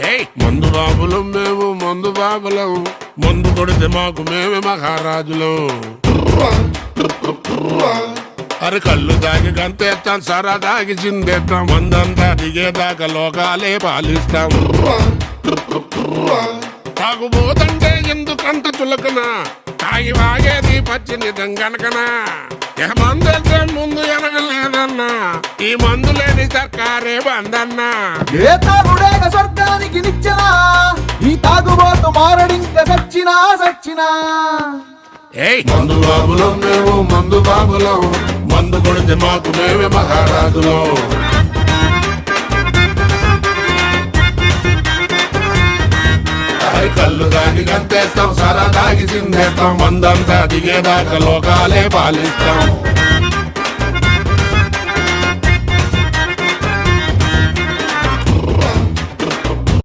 ఏయ్ మందు బాబులం మేము మందు బాబులం, మందు కొడితే మాకు మేమే మహారాజులం. అరే కళ్ళు తాగి గంతేస్తాం, సరా తాగి చిందేస్తాం, మందంతా దిగేదాకా లోకాలే పాలిస్తాం. తాగుబోతంటే ఎందుకంత చులకన, తాగి వాగేది పచ్చిని గనకనా. మందులతో ముందు ఎనగలేదన్నా, ఈ మందు లేని సర్కారే బందన్నా. ఏ తాగుడేగ స్వర్గానికి నిచ్చెనా, ఈ తాగుబోతు మారడింక సచ్చినా సచ్చినా. ఏయ్ మందు బాబులం మేము మందు బాబులం, మందు కొడితే మాకు మేమే మహారాజులం. కళ్ళు తాగి గంతేస్తాం, సరా తాగి చిందేస్తాం, మందంతా దిగేదాకా లోకాలే పాలిస్తాం.